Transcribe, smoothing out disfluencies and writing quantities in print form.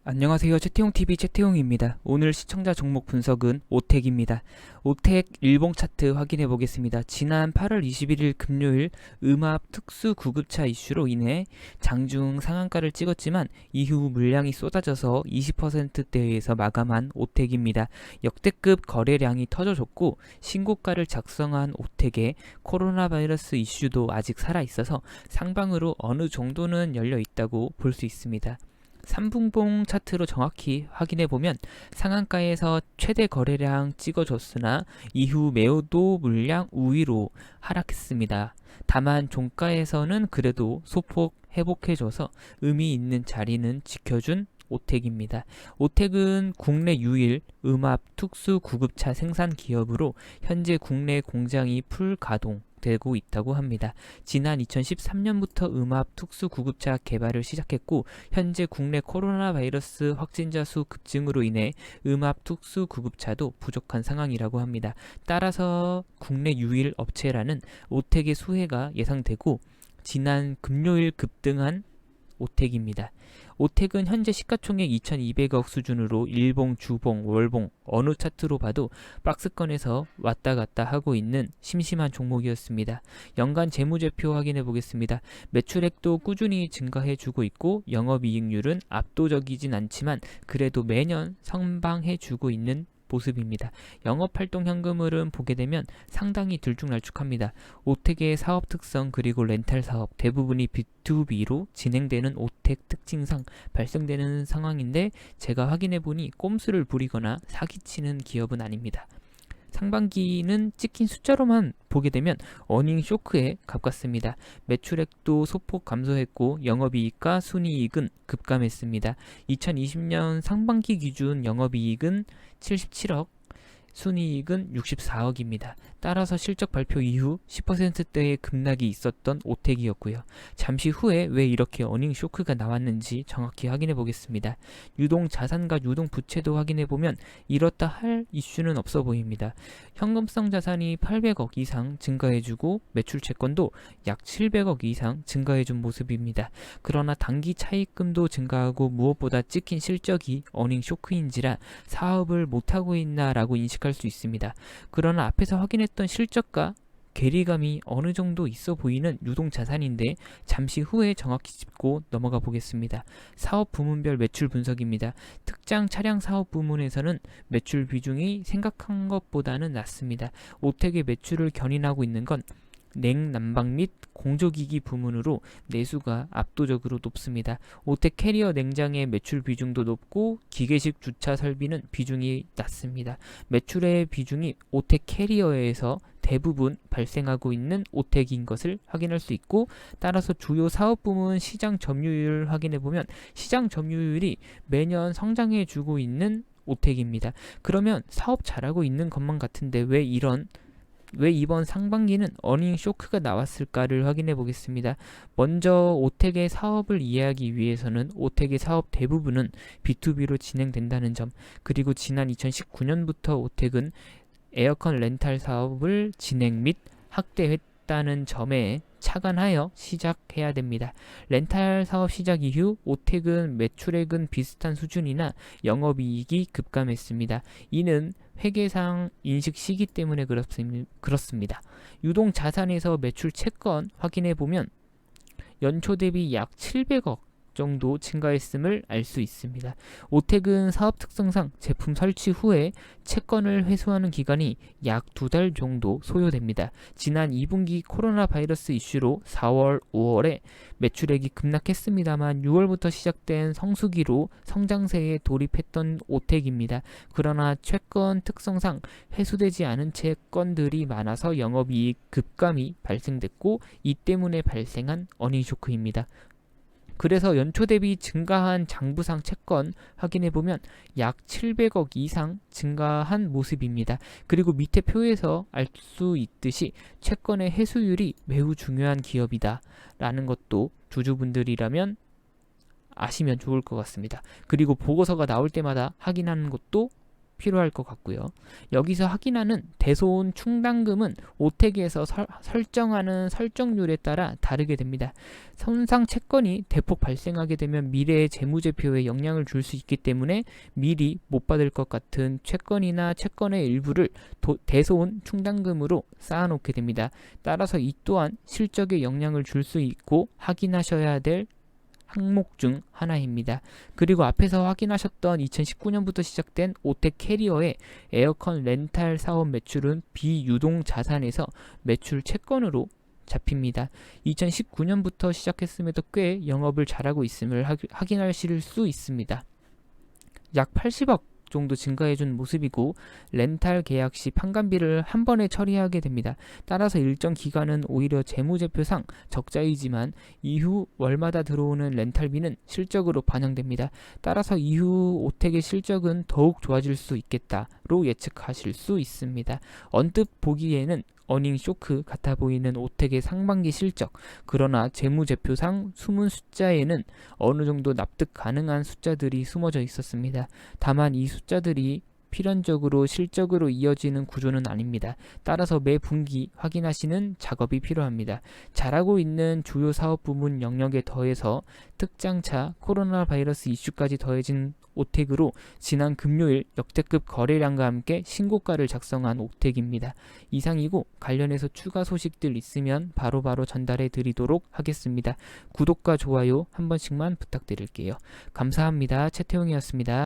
안녕하세요. 채태용TV 채태용입니다. 오늘 시청자 종목 분석은 오텍입니다. 오텍 일봉 차트 확인해 보겠습니다. 지난 8월 21일 금요일 음압 특수 구급차 이슈로 인해 장중 상한가를 찍었지만 이후 물량이 쏟아져서 20%대에서 마감한 오텍입니다. 역대급 거래량이 터져줬고 신고가를 작성한 오텍에 코로나 바이러스 이슈도 아직 살아있어서 상방으로 어느 정도는 열려 있다고 볼 수 있습니다. 3분봉 차트로 정확히 확인해보면 상한가에서 최대 거래량 찍어줬으나 이후 매도 물량 우위로 하락했습니다. 다만 종가에서는 그래도 소폭 회복해줘서 의미 있는 자리는 지켜준 오텍입니다. 오텍은 국내 유일 음압 특수 구급차 생산 기업으로 현재 국내 공장이 풀 가동 되고 있다고 합니다. 지난 2013년부터 음압 특수 구급차 개발을 시작했고 현재 국내 코로나 바이러스 확진자 수 급증으로 인해 음압 특수 구급차도 부족한 상황이라고 합니다. 따라서 국내 유일 업체라는 오텍의 수혜가 예상되고 지난 금요일 급등한 오텍입니다. 오텍은 현재 시가총액 2200억 수준으로 일봉, 주봉, 월봉 어느 차트로 봐도 박스권에서 왔다 갔다 하고 있는 심심한 종목이었습니다. 연간 재무제표 확인해 보겠습니다. 매출액도 꾸준히 증가해 주고 있고 영업이익률은 압도적이진 않지만 그래도 매년 선방해 주고 있는 모습입니다. 영업활동 현금흐름 보게 되면 상당히 들쭉날쭉합니다. 오텍의 사업 특성 그리고 렌탈 사업 대부분이 B2B로 진행되는 오텍 특징상 발생되는 상황인데 제가 확인해보니 꼼수를 부리거나 사기치는 기업은 아닙니다. 상반기는 찍힌 숫자로만 보게 되면 어닝 쇼크에 가깝습니다. 매출액도 소폭 감소했고 영업이익과 순이익은 급감했습니다. 2020년 상반기 기준 영업이익은 77억, 순이익은 64억입니다. 따라서 실적 발표 이후 10%대의 급락이 있었던 오텍이었고요. 잠시 후에 왜 이렇게 어닝 쇼크가 나왔는지 정확히 확인해 보겠습니다. 유동 자산과 유동 부채도 확인해 보면 이렇다 할 이슈는 없어 보입니다. 현금성 자산이 800억 이상 증가해주고 매출 채권도 약 700억 이상 증가해준 모습입니다. 그러나 단기 차입금도 증가하고 무엇보다 찍힌 실적이 어닝 쇼크인지라 사업을 못하고 있나라고 인식할 수 있습니다. 그러나 앞에서 확인했던 실적과 괴리감이 어느 정도 있어 보이는 유동 자산인데 잠시 후에 정확히 짚고 넘어가 보겠습니다. 사업 부문별 매출 분석입니다. 특장 차량 사업 부문에서는 매출 비중이 생각한 것보다는 낮습니다. 오텍의 매출을 견인하고 있는 건 냉난방 및 공조기기 부문으로 내수가 압도적으로 높습니다. 오텍 캐리어 냉장의 매출 비중도 높고 기계식 주차 설비는 비중이 낮습니다. 매출의 비중이 오텍 캐리어에서 대부분 발생하고 있는 오텍인 것을 확인할 수 있고 따라서 주요 사업 부문 시장 점유율 확인해보면 시장 점유율이 매년 성장해 주고 있는 오텍입니다. 그러면 사업 잘하고 있는 것만 같은데 왜 이번 상반기는 어닝 쇼크가 나왔을까를 확인해 보겠습니다. 먼저 오텍의 사업을 이해하기 위해서는 오텍의 사업 대부분은 B2B로 진행된다는 점, 그리고 지난 2019년부터 오텍은 에어컨 렌탈 사업을 진행 및 확대했다는 점에 착안하여 시작해야 됩니다. 렌탈 사업 시작 이후 오텍은 매출액은 비슷한 수준이나 영업이익이 급감했습니다. 이는 회계상 인식 시기 때문에 그렇습니다. 유동 자산에서 매출 채권 확인해 보면 연초 대비 약 700억 정도 증가했음을 알 수 있습니다. 오텍은 사업 특성상 제품 설치 후에 채권을 회수하는 기간이 약 2달 정도 소요됩니다. 지난 2분기 코로나 바이러스 이슈로 4월, 5월에 매출액이 급락했습니다만 6월부터 시작된 성수기로 성장세에 돌입했던 오텍입니다. 그러나 채권 특성상 회수되지 않은 채권들이 많아서 영업이익 급감이 발생됐고 이 때문에 발생한 어닝쇼크입니다. 그래서 연초 대비 증가한 장부상 채권 확인해보면 약 700억 이상 증가한 모습입니다. 그리고 밑에 표에서 알 수 있듯이 채권의 회수율이 매우 중요한 기업이다 라는 것도 주주분들이라면 아시면 좋을 것 같습니다. 그리고 보고서가 나올 때마다 확인하는 것도 필요할 것 같고요. 여기서 확인하는 대손 충당금은 오택에서 설정하는 설정률에 따라 다르게 됩니다. 손상 채권이 대폭 발생하게 되면 미래의 재무제표에 영향을 줄 수 있기 때문에 미리 못 받을 것 같은 채권이나 채권의 일부를 대손 충당금으로 쌓아놓게 됩니다. 따라서 이 또한 실적에 영향을 줄 수 있고 확인하셔야 될 항목 중 하나입니다. 그리고 앞에서 확인하셨던 2019년부터 시작된 오텍 캐리어의 에어컨 렌탈 사업 매출은 비유동 자산에서 매출 채권으로 잡힙니다. 2019년부터 시작했음에도 꽤 영업을 잘하고 있음을 확인하실 수 있습니다. 약 80억 정도 증가해준 모습이고 렌탈 계약 시 판관비를 한 번에 처리하게 됩니다. 따라서 일정 기간은 오히려 재무제표상 적자이지만 이후 월마다 들어오는 렌탈비는 실적으로 반영됩니다. 따라서 이후 오텍의 실적은 더욱 좋아질 수 있겠다로 예측하실 수 있습니다. 언뜻 보기에는 어닝 쇼크 같아 보이는 오텍의 상반기 실적, 그러나 재무제표상 숨은 숫자에는 어느 정도 납득 가능한 숫자들이 숨어져 있었습니다. 다만 이 숫자들이 필연적으로 실적으로 이어지는 구조는 아닙니다. 따라서 매 분기 확인하시는 작업이 필요합니다. 잘하고 있는 주요 사업 부문 영역에 더해서 특장차 코로나 바이러스 이슈까지 더해진 오텍으로 지난 금요일 역대급 거래량과 함께 신고가를 작성한 오텍입니다. 이상이고 관련해서 추가 소식들 있으면 바로바로 전달해 드리도록 하겠습니다. 구독과 좋아요 한 번씩만 부탁드릴게요. 감사합니다. 최태용이었습니다.